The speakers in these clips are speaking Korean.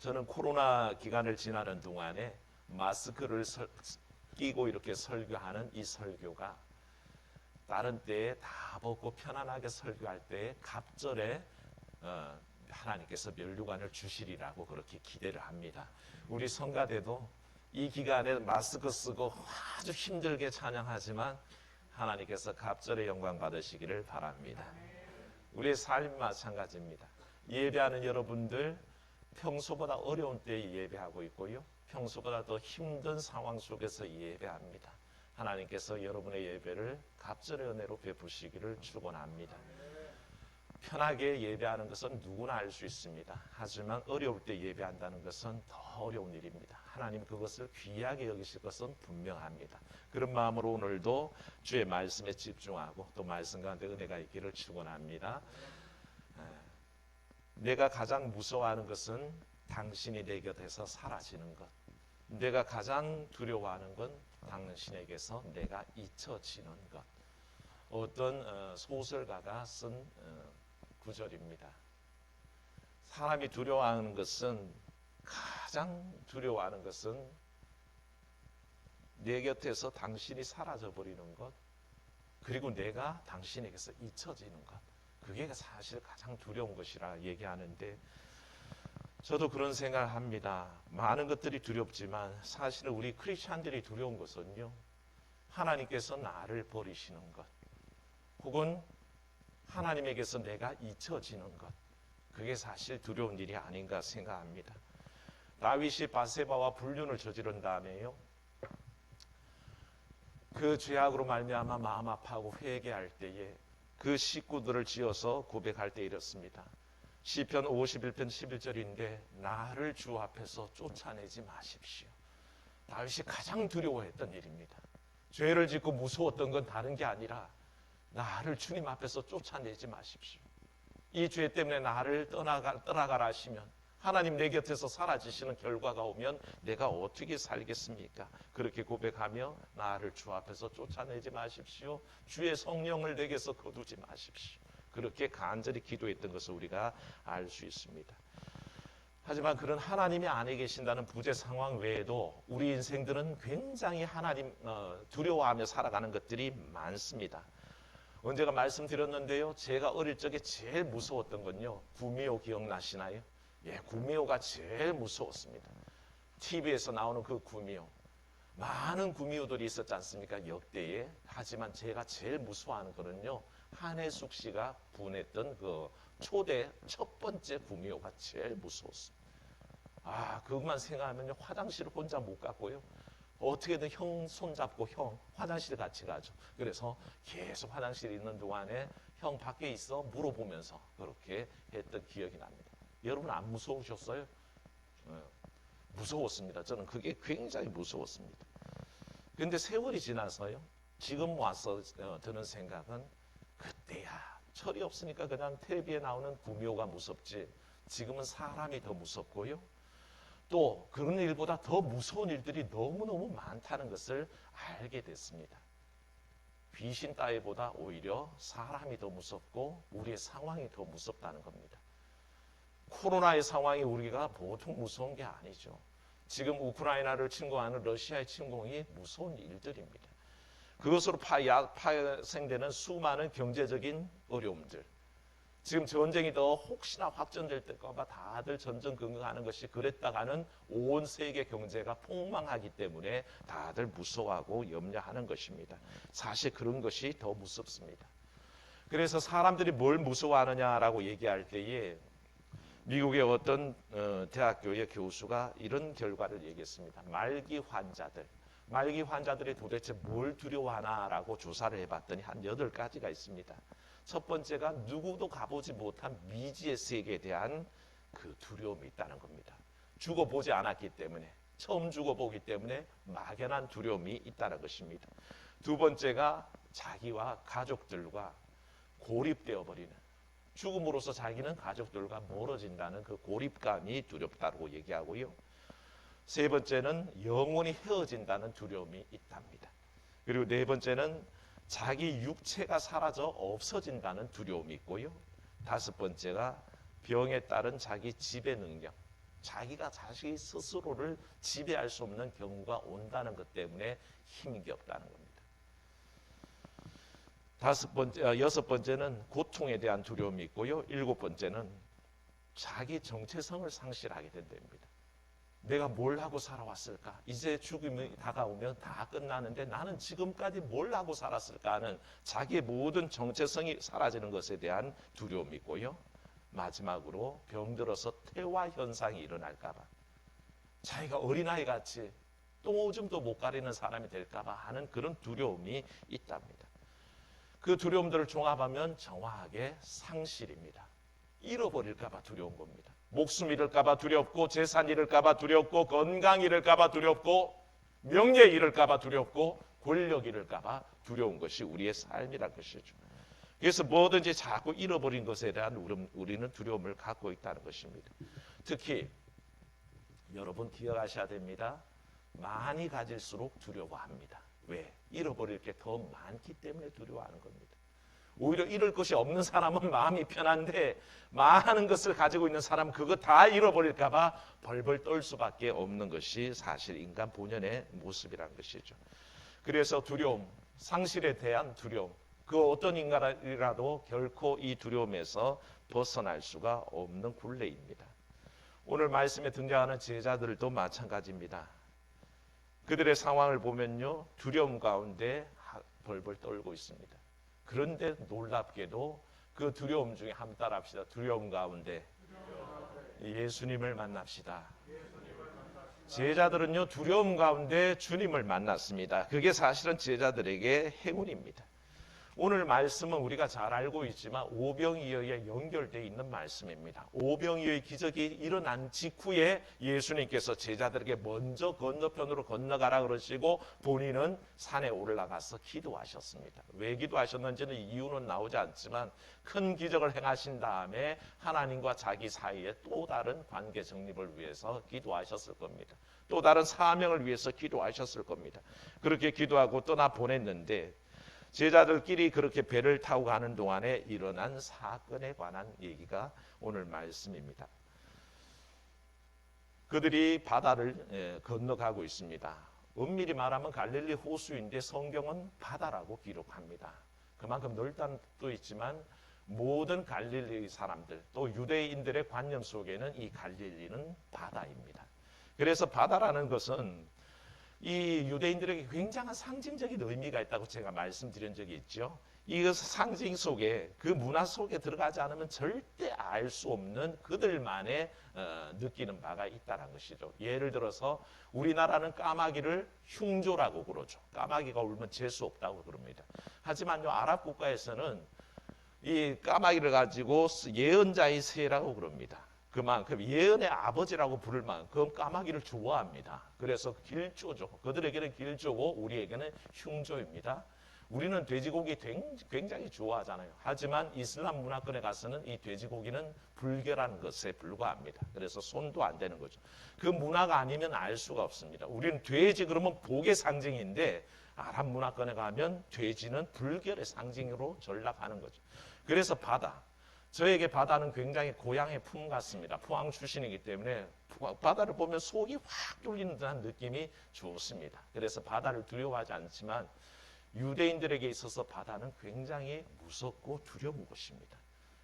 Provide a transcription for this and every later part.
저는 코로나 기간을 지나는 동안에 마스크를 끼고 이렇게 설교하는 이 설교가 다른 때에 다 벗고 편안하게 설교할 때에 갑절에 하나님께서 면류관을 주시리라고 그렇게 기대를 합니다. 우리 성가대도 이 기간에 마스크 쓰고 아주 힘들게 찬양하지만 하나님께서 갑절의 영광 받으시기를 바랍니다. 우리의 삶이 마찬가지입니다. 예배하는 여러분들 평소보다 어려운 때에 예배하고 있고요, 평소보다 더 힘든 상황 속에서 예배합니다. 하나님께서 여러분의 예배를 갑절의 은혜로 베푸시기를 축원합니다. 편하게 예배하는 것은 누구나 알 수 있습니다. 하지만 어려울 때 예배한다는 것은 더 어려운 일입니다. 하나님 그것을 귀하게 여기실 것은 분명합니다. 그런 마음으로 오늘도 주의 말씀에 집중하고 또 말씀 가운데 은혜가 있기를 축원합니다. 내가 가장 무서워하는 것은 당신이 내 곁에서 사라지는 것. 내가 가장 두려워하는 건 당신에게서 내가 잊혀지는 것. 어떤 소설가가 쓴 구절입니다. 사람이 두려워하는 것은, 가장 두려워하는 것은 내 곁에서 당신이 사라져 버리는 것, 그리고 내가 당신에게서 잊혀지는 것. 그게 사실 가장 두려운 것이라 얘기하는데, 저도 그런 생각을 합니다. 많은 것들이 두렵지만 사실은 우리 크리스찬들이 두려운 것은요, 하나님께서 나를 버리시는 것, 혹은 하나님에게서 내가 잊혀지는 것, 그게 사실 두려운 일이 아닌가 생각합니다. 다윗이 바세바와 불륜을 저지른 다음에요, 그 죄악으로 말미암아 마음 아파하고 회개할 때에 그 식구들을 지어서 고백할 때 이렇습니다. 시편 51편 11절인데 나를 주 앞에서 쫓아내지 마십시오. 다윗이 가장 두려워했던 일입니다. 죄를 짓고 무서웠던 건 다른 게 아니라 나를 주님 앞에서 쫓아내지 마십시오. 이 죄 때문에 나를 떠나가라 하시면, 하나님 내 곁에서 사라지시는 결과가 오면 내가 어떻게 살겠습니까? 그렇게 고백하며 나를 주 앞에서 쫓아내지 마십시오. 주의 성령을 내게서 거두지 마십시오. 그렇게 간절히 기도했던 것을 우리가 알 수 있습니다. 하지만 그런 하나님이 안에 계신다는 부재 상황 외에도 우리 인생들은 굉장히 하나님 두려워하며 살아가는 것들이 많습니다. 언제가 말씀드렸는데요, 제가 어릴 적에 제일 무서웠던 건요, 구미호 기억나시나요? 예, 구미호가 제일 무서웠습니다. TV에서 나오는 그 구미호, 많은 구미호들이 있었지 않습니까, 역대에. 하지만 제가 제일 무서워하는 거는요, 한혜숙 씨가 분했던 그 초대 첫 번째 구미호가 제일 무서웠습니다. 그것만 생각하면 화장실을 혼자 못 갔고요, 어떻게든 형 손잡고 형 화장실 같이 가죠. 그래서 계속 화장실에 있는 동안에 형 밖에 있어 물어보면서 그렇게 했던 기억이 납니다. 여러분 안 무서우셨어요? 무서웠습니다. 저는 그게 굉장히 무서웠습니다. 그런데 세월이 지나서요, 지금 와서 드는 생각은, 그때야 철이 없으니까 그냥 텔레비에 나오는 구미호가 무섭지, 지금은 사람이 더 무섭고요, 또 그런 일보다 더 무서운 일들이 너무너무 많다는 것을 알게 됐습니다. 귀신 따위보다 오히려 사람이 더 무섭고 우리의 상황이 더 무섭다는 겁니다. 코로나의 상황이 우리가 보통 무서운 게 아니죠. 지금 우크라이나를 침공하는 러시아의 침공이 무서운 일들입니다. 그것으로 파생되는 수많은 경제적인 어려움들, 지금 전쟁이 더 혹시나 확전될 때까봐 다들 전전긍긍하는 것이, 그랬다가는 온 세계 경제가 폭망하기 때문에 다들 무서워하고 염려하는 것입니다. 사실 그런 것이 더 무섭습니다. 그래서 사람들이 뭘 무서워하느냐라고 얘기할 때에 미국의 어떤 대학교의 교수가 이런 결과를 얘기했습니다. 말기 환자들이 도대체 뭘 두려워하나라고 조사를 해봤더니 한 8가지가 있습니다. 첫 번째가 누구도 가보지 못한 미지의 세계에 대한 그 두려움이 있다는 겁니다. 죽어보지 않았기 때문에, 처음 죽어보기 때문에 막연한 두려움이 있다는 것입니다. 두 번째가 자기와 가족들과 고립되어 버리는, 죽음으로써 자기는 가족들과 멀어진다는 그 고립감이 두렵다고 얘기하고요. 세 번째는 영원히 헤어진다는 두려움이 있답니다. 그리고 네 번째는 자기 육체가 사라져 없어진다는 두려움이 있고요. 다섯 번째가 병에 따른 자기 지배 능력, 자기가 자기 스스로를 지배할 수 없는 경우가 온다는 것 때문에 힘이 없다는 겁니다. 여섯 번째는 고통에 대한 두려움이 있고요. 일곱 번째는 자기 정체성을 상실하게 된답니다. 내가 뭘 하고 살아왔을까? 이제 죽음이 다가오면 다 끝나는데 나는 지금까지 뭘 하고 살았을까 하는 자기의 모든 정체성이 사라지는 것에 대한 두려움이 있고요. 마지막으로 병들어서 퇴화 현상이 일어날까 봐, 자기가 어린아이 같이 똥오줌도 못 가리는 사람이 될까 봐 하는 그런 두려움이 있답니다. 그 두려움들을 종합하면 정확하게 상실입니다. 잃어버릴까 봐 두려운 겁니다. 목숨 잃을까 봐 두렵고, 재산 잃을까 봐 두렵고, 건강 잃을까 봐 두렵고, 명예 잃을까 봐 두렵고, 권력 잃을까 봐 두려운 것이 우리의 삶이란 것이죠. 그래서 뭐든지 자꾸 잃어버린 것에 대한 우리는 두려움을 갖고 있다는 것입니다. 특히 여러분 기억하셔야 됩니다. 많이 가질수록 두려워합니다. 왜? 잃어버릴 게 더 많기 때문에 두려워하는 겁니다. 오히려 잃을 것이 없는 사람은 마음이 편한데, 많은 것을 가지고 있는 사람은 그거 다 잃어버릴까 봐 벌벌 떨 수밖에 없는 것이 사실 인간 본연의 모습이라는 것이죠. 그래서 두려움, 상실에 대한 두려움, 그 어떤 인간이라도 결코 이 두려움에서 벗어날 수가 없는 굴레입니다. 오늘 말씀에 등장하는 제자들도 마찬가지입니다. 그들의 상황을 보면요, 두려움 가운데 벌벌 떨고 있습니다. 그런데 놀랍게도 그 두려움 중에 한번 따라합시다. 두려움 가운데 예수님을 만납시다. 제자들은요, 두려움 가운데 주님을 만났습니다. 그게 사실은 제자들에게 행운입니다. 오늘 말씀은 우리가 잘 알고 있지만 오병이어에 연결되어 있는 말씀입니다. 오병이어의 기적이 일어난 직후에 예수님께서 제자들에게 먼저 건너편으로 건너가라 그러시고 본인은 산에 올라가서 기도하셨습니다. 왜 기도하셨는지는 이유는 나오지 않지만 큰 기적을 행하신 다음에 하나님과 자기 사이에 또 다른 관계 정립을 위해서 기도하셨을 겁니다. 또 다른 사명을 위해서 기도하셨을 겁니다. 그렇게 기도하고 떠나 보냈는데, 제자들끼리 그렇게 배를 타고 가는 동안에 일어난 사건에 관한 얘기가 오늘 말씀입니다. 그들이 바다를 건너가고 있습니다. 엄밀히 말하면 갈릴리 호수인데 성경은 바다라고 기록합니다. 그만큼 넓다는 뜻도 있지만 모든 갈릴리 사람들, 또 유대인들의 관념 속에는 이 갈릴리는 바다입니다. 그래서 바다라는 것은 이 유대인들에게 굉장한 상징적인 의미가 있다고 제가 말씀드린 적이 있죠. 이 상징 속에, 그 문화 속에 들어가지 않으면 절대 알 수 없는 그들만의 느끼는 바가 있다는 것이죠. 예를 들어서 우리나라는 까마귀를 흉조라고 그러죠. 까마귀가 울면 재수 없다고 그럽니다. 하지만요, 아랍 국가에서는 이 까마귀를 가지고 예언자의 새라고 그럽니다. 그만큼 예언의 아버지라고 부를 만큼 까마귀를 좋아합니다. 그래서 길조죠. 그들에게는 길조고 우리에게는 흉조입니다. 우리는 돼지고기 굉장히 좋아하잖아요. 하지만 이슬람 문화권에 가서는 이 돼지고기는 불결한 것에 불과합니다. 그래서 손도 안 대는 거죠. 그 문화가 아니면 알 수가 없습니다. 우리는 돼지 그러면 복의 상징인데 아랍 문화권에 가면 돼지는 불결의 상징으로 전락하는 거죠. 그래서 바다. 저에게 바다는 굉장히 고향의 품 같습니다. 포항 출신이기 때문에 바다를 보면 속이 확 뚫리는 듯한 느낌이 좋습니다. 그래서 바다를 두려워하지 않지만 유대인들에게 있어서 바다는 굉장히 무섭고 두려운 곳입니다.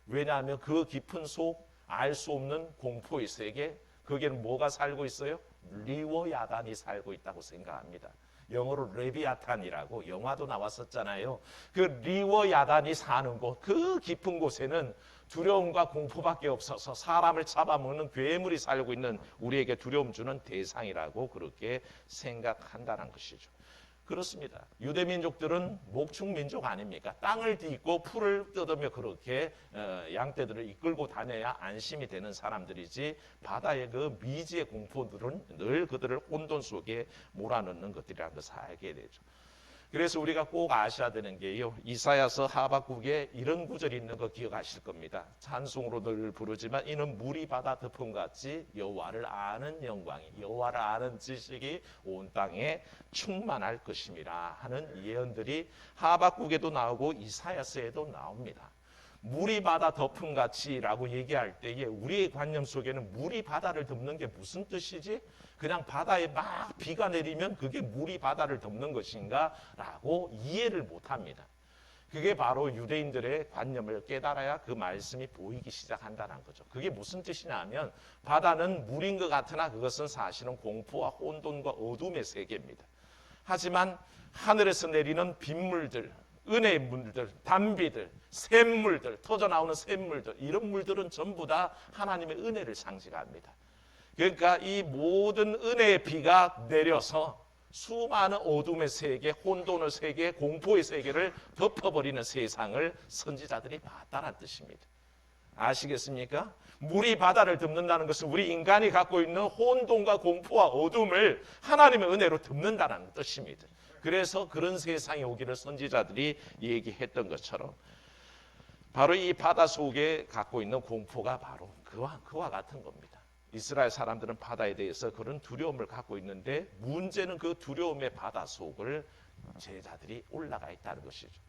왜냐하면 그 깊은 속, 알 수 없는 공포의 세계, 거기에는 뭐가 살고 있어요? 리워야단이 살고 있다고 생각합니다. 영어로 레비아탄이라고 영화도 나왔었잖아요. 그 리워야단이 사는 곳, 그 깊은 곳에는 두려움과 공포밖에 없어서 사람을 잡아먹는 괴물이 살고 있는, 우리에게 두려움 주는 대상이라고 그렇게 생각한다는 것이죠. 그렇습니다. 유대민족들은 목축민족 아닙니까? 땅을 딛고 풀을 뜯으며 그렇게 양떼들을 이끌고 다녀야 안심이 되는 사람들이지, 바다의 그 미지의 공포들은 늘 그들을 혼돈 속에 몰아넣는 것들이라는 것을 알게 되죠. 그래서 우리가 꼭 아셔야 되는 게요, 이사야서 하박국에 이런 구절이 있는 거 기억하실 겁니다. 찬송으로 늘 부르지만 이는 물이 바다 덮음같이 여호와를 아는 영광이, 여호와를 아는 지식이 온 땅에 충만할 것임이라 하는 예언들이 하박국에도 나오고 이사야서에도 나옵니다. 물이 바다 덮음 같이라고 얘기할 때에 우리의 관념 속에는 물이 바다를 덮는 게 무슨 뜻이지? 그냥 바다에 막 비가 내리면 그게 물이 바다를 덮는 것인가? 라고 이해를 못합니다. 그게 바로 유대인들의 관념을 깨달아야 그 말씀이 보이기 시작한다는 거죠. 그게 무슨 뜻이냐 하면 바다는 물인 것 같으나 그것은 사실은 공포와 혼돈과 어둠의 세계입니다. 하지만 하늘에서 내리는 빗물들, 은혜의 물들, 단비들, 샘물들, 터져나오는 샘물들, 이런 물들은 전부 다 하나님의 은혜를 상징합니다. 그러니까 이 모든 은혜의 비가 내려서 수많은 어둠의 세계, 혼돈의 세계, 공포의 세계를 덮어버리는 세상을 선지자들이 봤다는 뜻입니다. 아시겠습니까? 물이 바다를 덮는다는 것은 우리 인간이 갖고 있는 혼돈과 공포와 어둠을 하나님의 은혜로 덮는다는 뜻입니다. 그래서 그런 세상이 오기를 선지자들이 얘기했던 것처럼 바로 이 바다 속에 갖고 있는 공포가 바로 그와 같은 겁니다. 이스라엘 사람들은 바다에 대해서 그런 두려움을 갖고 있는데 문제는 그 두려움의 바다 속을 제자들이 올라가 있다는 것이죠.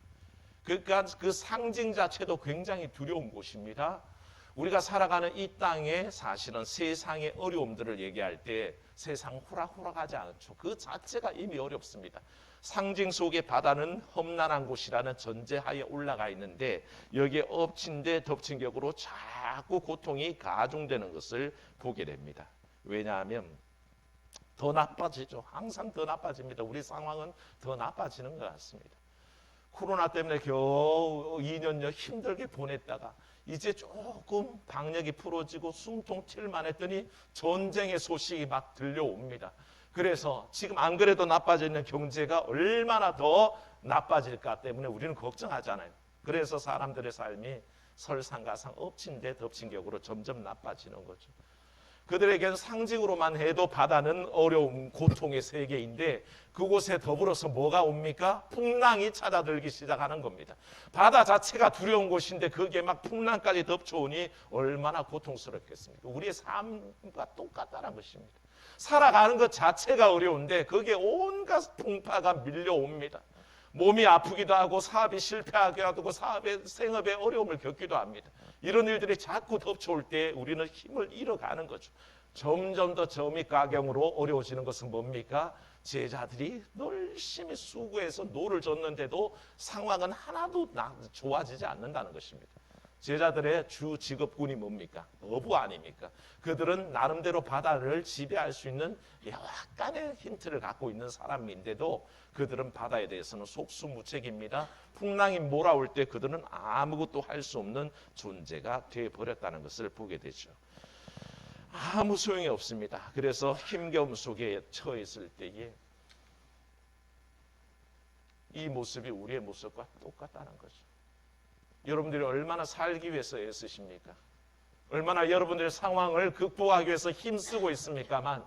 그러니까 그 상징 자체도 굉장히 두려운 곳입니다. 우리가 살아가는 이 땅에 사실은 세상의 어려움들을 얘기할 때 세상 호락호락하지 않죠. 그 자체가 이미 어렵습니다. 상징 속의 바다는 험난한 곳이라는 전제하에 올라가 있는데 여기에 엎친 데 덮친 격으로 자꾸 고통이 가중되는 것을 보게 됩니다. 왜냐하면 더 나빠지죠. 항상 더 나빠집니다. 우리 상황은 더 나빠지는 것 같습니다. 코로나 때문에 겨우 2년여 힘들게 보냈다가 이제 조금 방역이 풀어지고 숨통 튈만 했더니 전쟁의 소식이 막 들려옵니다. 그래서 지금 안 그래도 나빠져 있는 경제가 얼마나 더 나빠질까 때문에 우리는 걱정하잖아요. 그래서 사람들의 삶이 설상가상 엎친 데 덮친 격으로 점점 나빠지는 거죠. 그들에게는 상징으로만 해도 바다는 어려움, 고통의 세계인데 그곳에 더불어서 뭐가 옵니까? 풍랑이 찾아들기 시작하는 겁니다. 바다 자체가 두려운 곳인데 거기에 막 풍랑까지 덮쳐오니 얼마나 고통스럽겠습니까? 우리의 삶과 똑같다는 것입니다. 살아가는 것 자체가 어려운데 거기에 온갖 풍파가 밀려옵니다. 몸이 아프기도 하고 사업이 실패하기도 하고 생업에 어려움을 겪기도 합니다. 이런 일들이 자꾸 덮쳐올 때 우리는 힘을 잃어가는 거죠. 점점 더 점입가경으로 어려워지는 것은 뭡니까? 제자들이 열심히 수고해서 노를 젓는데도 상황은 하나도 좋아지지 않는다는 것입니다. 제자들의 주 직업군이 뭡니까? 어부 아닙니까? 그들은 나름대로 바다를 지배할 수 있는 약간의 힌트를 갖고 있는 사람인데도 그들은 바다에 대해서는 속수무책입니다. 풍랑이 몰아올 때 그들은 아무것도 할 수 없는 존재가 되어버렸다는 것을 보게 되죠. 아무 소용이 없습니다. 그래서 힘겨움 속에 처했을 때에 이 모습이 우리의 모습과 똑같다는 거죠. 여러분들이 얼마나 살기 위해서 애쓰십니까? 얼마나 여러분들의 상황을 극복하기 위해서 힘쓰고 있습니까만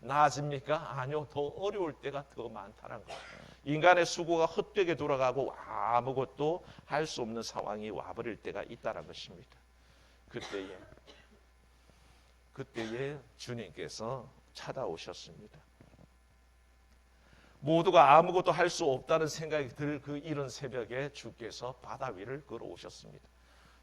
나아집니까? 아니요. 더 어려울 때가 더 많다는 거예요. 인간의 수고가 헛되게 돌아가고 아무것도 할 수 없는 상황이 와버릴 때가 있다는 것입니다. 그때에 주님께서 찾아오셨습니다. 모두가 아무것도 할 수 없다는 생각이 들 그 이른 새벽에 주께서 바다 위를 걸어오셨습니다.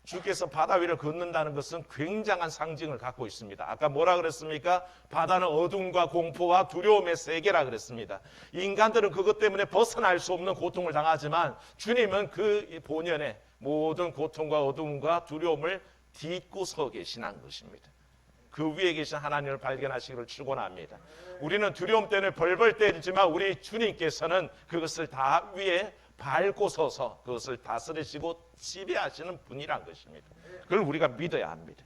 주께서 바다 위를 걷는다는 것은 굉장한 상징을 갖고 있습니다. 아까 뭐라 그랬습니까? 바다는 어둠과 공포와 두려움의 세계라 그랬습니다. 인간들은 그것 때문에 벗어날 수 없는 고통을 당하지만 주님은 그 본연의 모든 고통과 어둠과 두려움을 딛고 서 계시는 것입니다. 그 위에 계신 하나님을 발견하시기를 축원합니다. 우리는 두려움 때문에 벌벌 떨지만 우리 주님께서는 그것을 다 위에 밟고 서서 그것을 다스리시고 지배하시는 분이란 것입니다. 그걸 우리가 믿어야 합니다.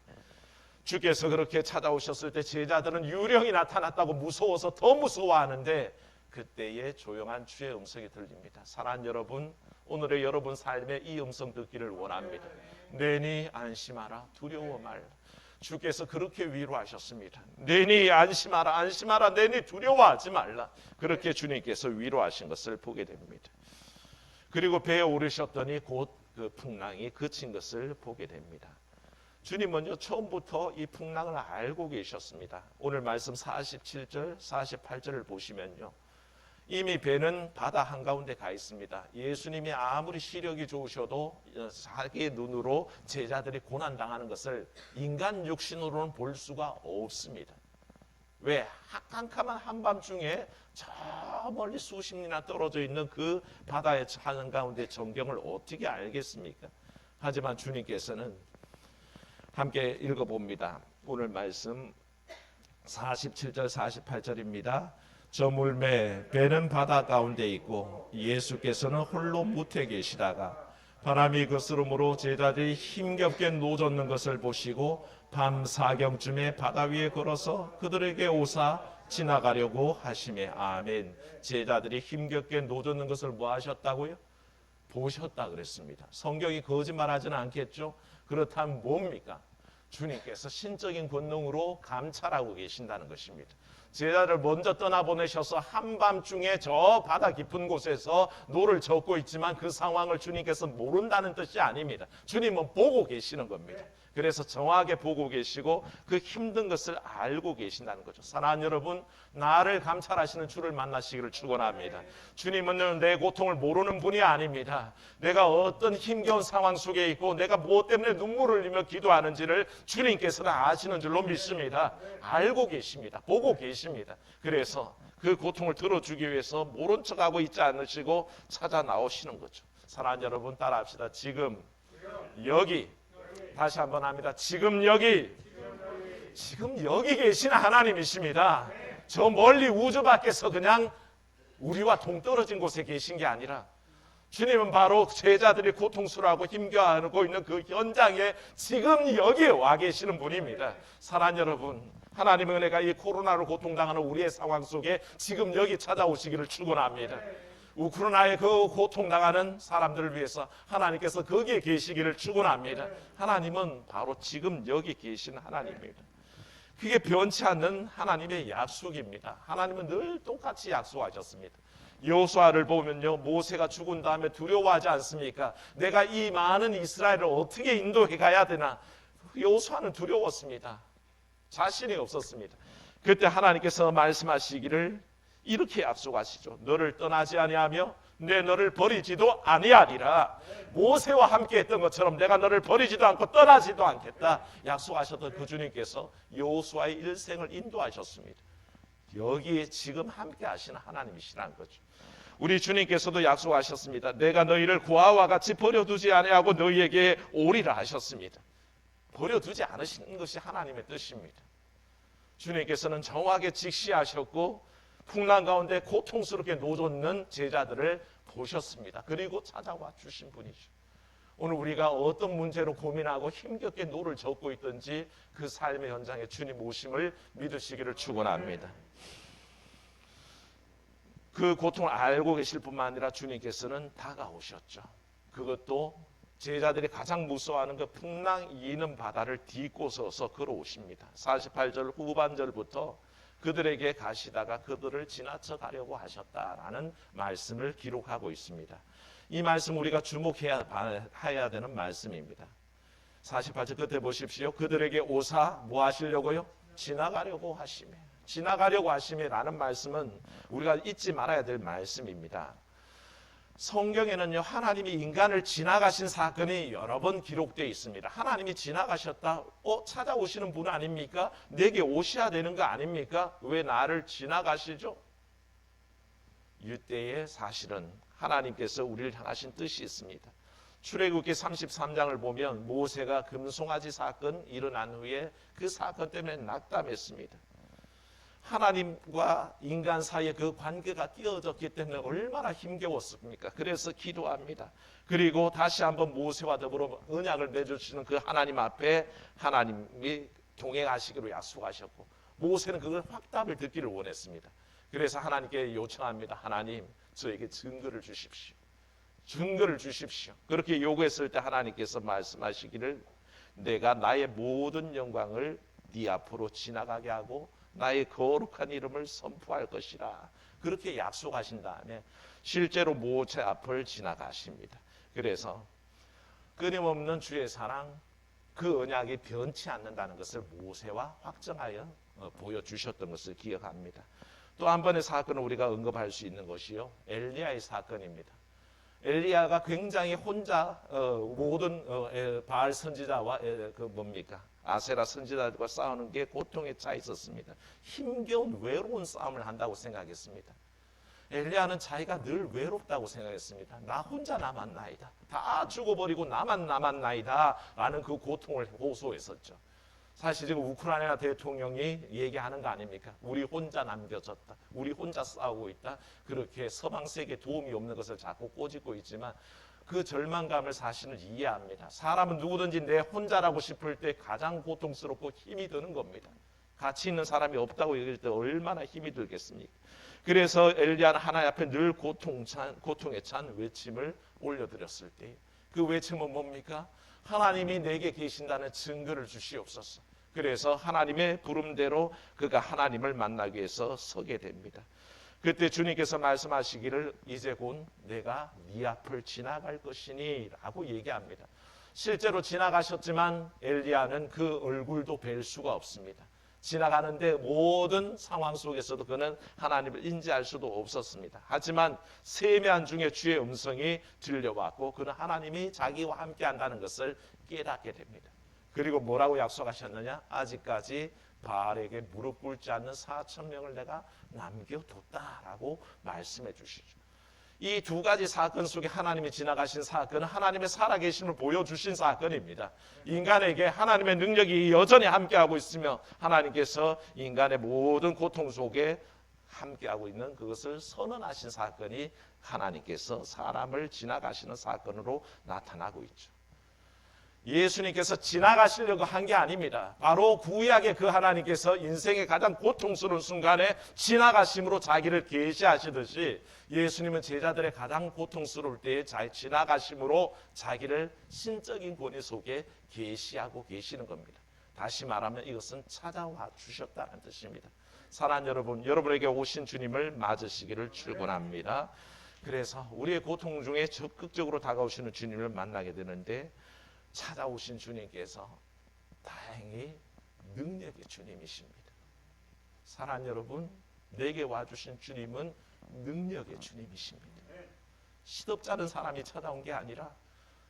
주께서 그렇게 찾아오셨을 때 제자들은 유령이 나타났다고 무서워서 더 무서워하는데 그때에 조용한 주의 음성이 들립니다. 사랑하는 여러분, 오늘의 여러분 삶에 이 음성 듣기를 원합니다. 내니 안심하라, 두려워 말라. 주께서 그렇게 위로하셨습니다. 내니 안심하라, 안심하라, 내니 두려워하지 말라. 그렇게 주님께서 위로하신 것을 보게 됩니다. 그리고 배에 오르셨더니 곧 그 풍랑이 그친 것을 보게 됩니다. 주님은요, 처음부터 이 풍랑을 알고 계셨습니다. 오늘 말씀 47절, 48절을 보시면요, 이미 배는 바다 한가운데 가 있습니다. 예수님이 아무리 시력이 좋으셔도 자기의 눈으로 제자들이 고난당하는 것을 인간 육신으로는 볼 수가 없습니다. 왜? 캄캄한 한밤중에 저 멀리 수십 리나 떨어져 있는 그 바다의 한가운데 전경을 어떻게 알겠습니까? 하지만 주님께서는 함께 읽어봅니다. 오늘 말씀 47절 48절입니다. 저 물매 배는 바다 가운데 있고 예수께서는 홀로 무태 계시다가 바람이 거스름으로 제자들이 힘겹게 노젓는 것을 보시고 밤 사경쯤에 바다 위에 걸어서 그들에게 오사 지나가려고 하시매. 아멘. 제자들이 힘겹게 노젓는 것을 뭐 하셨다고요? 보셨다 그랬습니다. 성경이 거짓말하지는 않겠죠? 그렇다면 뭡니까? 주님께서 신적인 권능으로 감찰하고 계신다는 것입니다. 제자를 먼저 떠나보내셔서 한밤중에 저 바다 깊은 곳에서 노를 젓고 있지만 그 상황을 주님께서 모른다는 뜻이 아닙니다. 주님은 보고 계시는 겁니다. 그래서 정확하게 보고 계시고 그 힘든 것을 알고 계신다는 거죠. 사랑하는 여러분, 나를 감찰하시는 주를 만나시기를 축원합니다. 주님은 내 고통을 모르는 분이 아닙니다. 내가 어떤 힘겨운 상황 속에 있고 내가 무엇 때문에 눈물을 흘리며 기도하는지를 주님께서는 아시는 줄로 믿습니다. 알고 계십니다. 보고 계십니다. 그래서 그 고통을 들어주기 위해서 모른 척하고 있지 않으시고 찾아 나오시는 거죠. 사랑하는 여러분, 따라합시다. 지금 여기, 다시 한번 합니다. 지금 여기 계신 하나님이십니다. 저 멀리 우주 밖에서 그냥 우리와 동떨어진 곳에 계신 게 아니라 주님은 바로 제자들이 고통스러워하고 힘겨워하고 있는 그 현장에 지금 여기에 와 계시는 분입니다. 사랑하는 여러분, 하나님의 은혜가 이 코로나로 고통당하는 우리의 상황 속에 지금 여기 찾아오시기를 축원합니다. 우크라이나의 그 고통당하는 사람들을 위해서 하나님께서 거기에 계시기를 축원합니다. 하나님은 바로 지금 여기 계신 하나님입니다. 그게 변치 않는 하나님의 약속입니다. 하나님은 늘 똑같이 약속하셨습니다. 여호수아를 보면요, 모세가 죽은 다음에 두려워하지 않습니까? 내가 이 많은 이스라엘을 어떻게 인도해 가야 되나? 여호수아는 두려웠습니다. 자신이 없었습니다. 그때 하나님께서 말씀하시기를 이렇게 약속하시죠. 너를 떠나지 아니하며 내 너를 버리지도 아니하리라. 모세와 함께 했던 것처럼 내가 너를 버리지도 않고 떠나지도 않겠다 약속하셨던 그 주님께서 여호수아의 일생을 인도하셨습니다. 여기에 지금 함께 하시는 하나님이시라는 거죠. 우리 주님께서도 약속하셨습니다. 내가 너희를 고아와 같이 버려두지 아니하고 너희에게 오리라 하셨습니다. 버려두지 않으시는 것이 하나님의 뜻입니다. 주님께서는 정확하게 직시하셨고 풍랑 가운데 고통스럽게 노젓는 제자들을 보셨습니다. 그리고 찾아와 주신 분이죠. 오늘 우리가 어떤 문제로 고민하고 힘겹게 노를 젓고 있든지 그 삶의 현장에 주님 오심을 믿으시기를 축원합니다. 그 고통을 알고 계실 뿐만 아니라 주님께서는 다가오셨죠. 그것도 제자들이 가장 무서워하는 그 풍랑 이는 바다를 딛고 서서 걸어오십니다. 48절 후반절부터 그들에게 가시다가 그들을 지나쳐 가려고 하셨다라는 말씀을 기록하고 있습니다. 이 말씀 우리가 주목해야 되는 말씀입니다. 48절 끝에 보십시오. 그들에게 오사 뭐 하시려고요? 지나가려고 하시매 라는 말씀은 우리가 잊지 말아야 될 말씀입니다. 성경에는요, 하나님이 인간을 지나가신 사건이 여러 번 기록되어 있습니다. 하나님이 지나가셨다? 찾아오시는 분 아닙니까? 내게 오셔야 되는 거 아닙니까? 왜 나를 지나가시죠? 이때에 사실은 하나님께서 우리를 향하신 뜻이 있습니다. 출애굽기 33장을 보면 모세가 금송아지 사건 일어난 후에 그 사건 때문에 낙담했습니다. 하나님과 인간 사이의 그 관계가 띄어졌기 때문에 얼마나 힘겨웠습니까? 그래서 기도합니다. 그리고 다시 한번 모세와 더불어 언약을 맺으시는 그 하나님 앞에 하나님이 동행하시기로 약속하셨고 모세는 그걸 확답을 듣기를 원했습니다. 그래서 하나님께 요청합니다. 하나님, 저에게 증거를 주십시오. 증거를 주십시오. 그렇게 요구했을 때 하나님께서 말씀하시기를 내가 나의 모든 영광을 네 앞으로 지나가게 하고 나의 거룩한 이름을 선포할 것이라. 그렇게 약속하신 다음에 실제로 모세 앞을 지나가십니다. 그래서 끊임없는 주의 사랑, 그 언약이 변치 않는다는 것을 모세와 확정하여 보여주셨던 것을 기억합니다. 또 한 번의 사건을 우리가 언급할 수 있는 것이요, 엘리야의 사건입니다. 엘리야가 굉장히 혼자 모든 바알 선지자와 아세라 선지자들과 싸우는 게 고통에 차 있었습니다. 힘겨운 외로운 싸움을 한다고 생각했습니다. 엘리야는 자기가 늘 외롭다고 생각했습니다. 나 혼자 남았나이다. 다 죽어버리고 나만 남았나이다 라는 그 고통을 호소했었죠. 사실 지금 우크라이나 대통령이 얘기하는 거 아닙니까? 우리 혼자 남겨졌다. 우리 혼자 싸우고 있다. 그렇게 서방 세계에 도움이 없는 것을 자꾸 꼬집고 있지만 그 절망감을 사실은 이해합니다. 사람은 누구든지 내 혼자라고 싶을 때 가장 고통스럽고 힘이 드는 겁니다. 같이 있는 사람이 없다고 얘기할 때 얼마나 힘이 들겠습니까? 그래서 엘리야는 하나님 앞에 늘 고통에 찬 외침을 올려드렸을 때 그 외침은 뭡니까? 하나님이 내게 계신다는 증거를 주시옵소서. 그래서 하나님의 부름대로 그가 하나님을 만나기 위해서 서게 됩니다. 그때 주님께서 말씀하시기를 이제 곧 내가 네 앞을 지나갈 것이니 라고 얘기합니다. 실제로 지나가셨지만 엘리야는 그 얼굴도 뵐 수가 없습니다. 지나가는데 모든 상황 속에서도 그는 하나님을 인지할 수도 없었습니다. 하지만 세미한 중에 주의 음성이 들려왔고 그는 하나님이 자기와 함께 한다는 것을 깨닫게 됩니다. 그리고 뭐라고 약속하셨느냐? 아직까지 바알에게 무릎 꿇지 않는 4,000명을 내가 남겨뒀다라고 말씀해 주시죠. 이 두 가지 사건 속에 하나님이 지나가신 사건은 하나님의 살아계심을 보여주신 사건입니다. 인간에게 하나님의 능력이 여전히 함께하고 있으며 하나님께서 인간의 모든 고통 속에 함께하고 있는 그것을 선언하신 사건이 하나님께서 사람을 지나가시는 사건으로 나타나고 있죠. 예수님께서 지나가시려고 한 게 아닙니다. 바로 구약의 그 하나님께서 인생의 가장 고통스러운 순간에 지나가심으로 자기를 계시하시듯이 예수님은 제자들의 가장 고통스러울 때에 지나가심으로 자기를 신적인 권위 속에 계시하고 계시는 겁니다. 다시 말하면 이것은 찾아와 주셨다는 뜻입니다. 사랑하는 여러분, 여러분에게 오신 주님을 맞으시기를 축원합니다. 그래서 우리의 고통 중에 적극적으로 다가오시는 주님을 만나게 되는데 찾아오신 주님께서 다행히 능력의 주님이십니다. 사랑하는 여러분, 내게 와주신 주님은 능력의 주님이십니다. 시덥지 않은 사람이 찾아온 게 아니라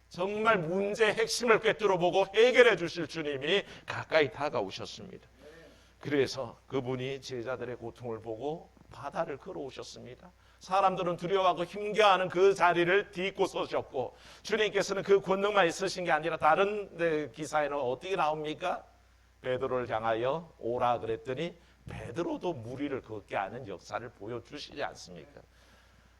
정말 문제의 핵심을 꿰뚫어 보고 해결해 주실 주님이 가까이 다가오셨습니다. 그래서 그분이 제자들의 고통을 보고 바다를 걸어오셨습니다. 사람들은 두려워하고 힘겨워하는 그 자리를 딛고 서셨고 주님께서는 그 권능만 있으신 게 아니라 다른 기사에는 어떻게 나옵니까? 베드로를 향하여 오라 그랬더니 베드로도 물 위를 걷게 하는 역사를 보여주시지 않습니까?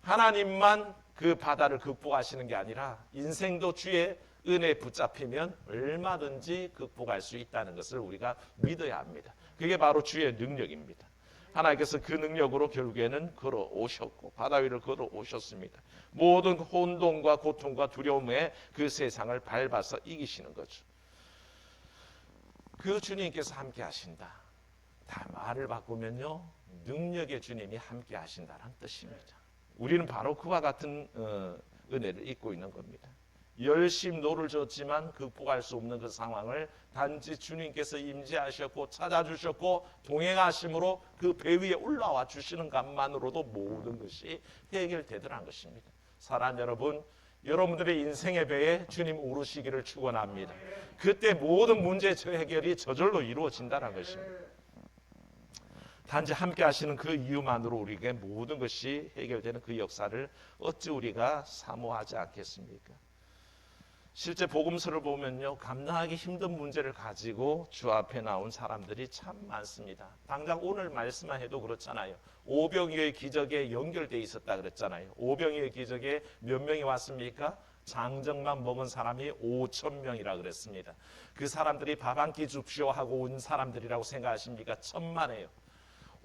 하나님만 그 바다를 극복하시는 게 아니라 인생도 주의 은혜에 붙잡히면 얼마든지 극복할 수 있다는 것을 우리가 믿어야 합니다. 그게 바로 주의 능력입니다. 하나님께서 그 능력으로 결국에는 걸어오셨고 바다 위를 걸어오셨습니다. 모든 혼돈과 고통과 두려움에 그 세상을 밟아서 이기시는 거죠. 그 주님께서 함께 하신다. 다 말을 바꾸면요, 능력의 주님이 함께 하신다는 뜻입니다. 우리는 바로 그와 같은 은혜를 입고 있는 겁니다. 열심히 노를 줬지만 극복할 수 없는 그 상황을 단지 주님께서 임재하셨고 찾아주셨고 동행하심으로 그 배 위에 올라와 주시는 것만으로도 모든 것이 해결되더라는 것입니다. 사랑하는 여러분, 여러분들의 인생의 배에 주님 오르시기를 축원합니다. 그때 모든 문제 해결이 저절로 이루어진다는 것입니다. 단지 함께 하시는 그 이유만으로 우리에게 모든 것이 해결되는 그 역사를 어찌 우리가 사모하지 않겠습니까? 실제 복음서를 보면요, 감당하기 힘든 문제를 가지고 주 앞에 나온 사람들이 참 많습니다. 당장 오늘 말씀만 해도 그렇잖아요. 오병이어의 기적에 연결되어 있었다 그랬잖아요. 오병이어의 기적에 몇 명이 왔습니까? 장정만 먹은 사람이 5,000명이라 그랬습니다. 그 사람들이 밥 한 끼 줍시오 하고 온 사람들이라고 생각하십니까? 천만에요.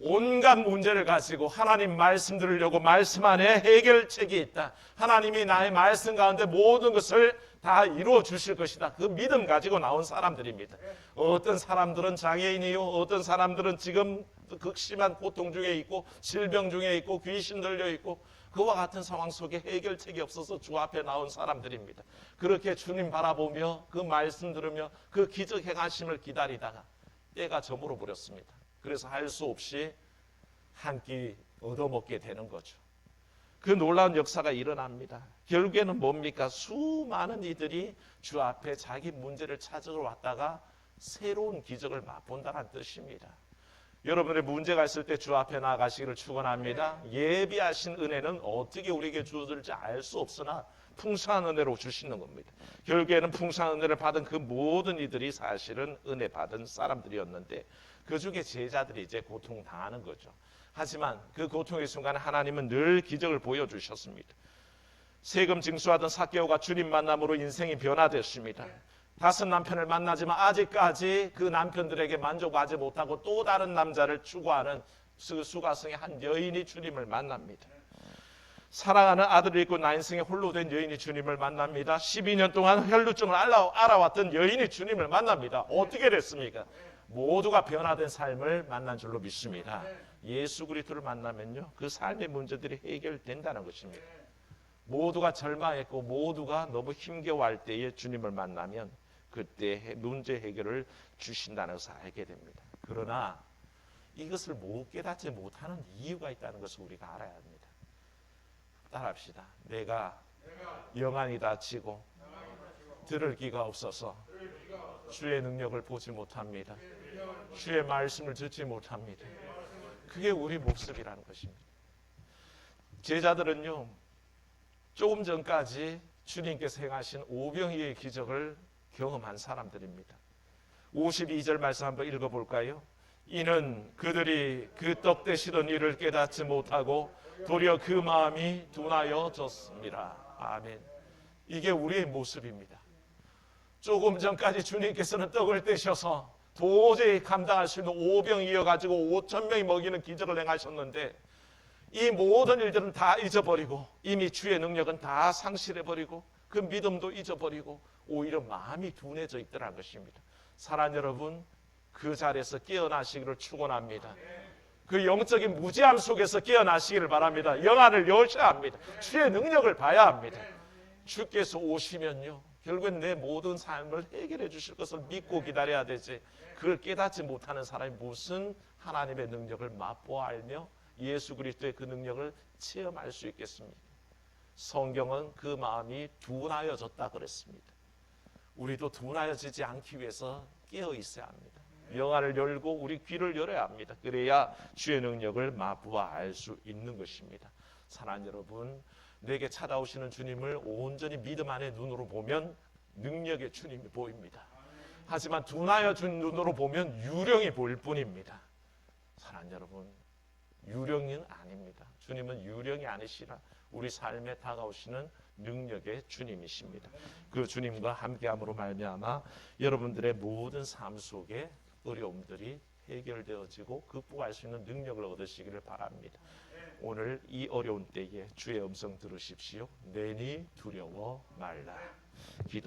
온갖 문제를 가지고 하나님 말씀 들으려고 말씀 안에 해결책이 있다. 하나님이 나의 말씀 가운데 모든 것을 다 이루어 주실 것이다. 그 믿음 가지고 나온 사람들입니다. 어떤 사람들은 장애인이요, 어떤 사람들은 지금 극심한 고통 중에 있고 질병 중에 있고 귀신 들려 있고 그와 같은 상황 속에 해결책이 없어서 주 앞에 나온 사람들입니다. 그렇게 주님 바라보며 그 말씀 들으며 그 기적 행하심을 기다리다가 때가 저물어 버렸습니다. 그래서 할 수 없이 한 끼 얻어먹게 되는 거죠. 그 놀라운 역사가 일어납니다. 결국에는 뭡니까? 수많은 이들이 주 앞에 자기 문제를 찾으러 왔다가 새로운 기적을 맛본다는 뜻입니다. 여러분의 문제가 있을 때 주 앞에 나가시기를 축원합니다. 예비하신 은혜는 어떻게 우리에게 주어질지 알 수 없으나 풍성한 은혜로 주시는 겁니다. 결국에는 풍성한 은혜를 받은 그 모든 이들이 사실은 은혜 받은 사람들이었는데 그 중에 제자들이 이제 고통당하는 거죠. 하지만 그 고통의 순간에 하나님은 늘 기적을 보여주셨습니다. 세금 징수하던 삭개오가 주님 만남으로 인생이 변화됐습니다. 5 남편을 만나지만 아직까지 그 남편들에게 만족하지 못하고 또 다른 남자를 추구하는 수가성의 한 여인이 주님을 만납니다. 사랑하는 아들을 잃고 나인승에 홀로 된 여인이 주님을 만납니다. 12년 동안 혈루증을 알아왔던 여인이 주님을 만납니다. 어떻게 됐습니까? 모두가 변화된 삶을 만난 줄로 믿습니다. 예수 그리스도를 만나면요, 그 삶의 문제들이 해결된다는 것입니다. 모두가 절망했고 모두가 너무 힘겨워할 때에 주님을 만나면 그때 문제 해결을 주신다는 것을 알게 됩니다. 그러나 이것을 못 깨닫지 못하는 이유가 있다는 것을 우리가 알아야 합니다. 따라합시다. 내가 영안이 닫히고 들을 귀가 없어서 주의 능력을 보지 못합니다. 주의 말씀을 듣지 못합니다. 그게 우리 모습이라는 것입니다. 제자들은요, 조금 전까지 주님께서 행하신 오병이의 기적을 경험한 사람들입니다. 52절 말씀 한번 읽어볼까요? 이는 그들이 그 떡 되시던 일을 깨닫지 못하고 도리어 그 마음이 둔하여졌습니다. 아멘. 이게 우리의 모습입니다. 조금 전까지 주님께서는 떡을 떼셔서 도저히 감당할 수 있는 오병이어 가지고 5,000명이 먹이는 기적을 행하셨는데 이 모든 일들은 다 잊어버리고 이미 주의 능력은 다 상실해버리고 그 믿음도 잊어버리고 오히려 마음이 둔해져 있더라는 것입니다. 사랑하는 여러분, 그 자리에서 깨어나시기를 축원합니다. 그 영적인 무지함 속에서 깨어나시기를 바랍니다. 영안을 여셔야 합니다. 주의 능력을 봐야 합니다. 주께서 오시면요, 결국엔 내 모든 삶을 해결해 주실 것을 믿고 기다려야 되지, 그걸 깨닫지 못하는 사람이 무슨 하나님의 능력을 맛보아 알며 예수 그리스도의 그 능력을 체험할 수 있겠습니까? 성경은 그 마음이 둔하여졌다 그랬습니다. 우리도 둔하여지지 않기 위해서 깨어 있어야 합니다. 영안을 열고 우리 귀를 열어야 합니다. 그래야 주의 능력을 맛보아 알 수 있는 것입니다. 사랑하는 여러분, 내게 찾아오시는 주님을 온전히 믿음 안의 눈으로 보면 능력의 주님이 보입니다. 하지만 둔하여진 눈으로 보면 유령이 보일 뿐입니다. 사랑하는 여러분, 유령은 아닙니다. 주님은 유령이 아니시라 우리 삶에 다가오시는 능력의 주님이십니다. 그 주님과 함께함으로 말미암아 여러분들의 모든 삶 속에 어려움들이 해결되어지고 극복할 수 있는 능력을 얻으시기를 바랍니다. 오늘 이 어려운 때에 주의 음성 들으십시오. 내니 두려워 말라. 기도.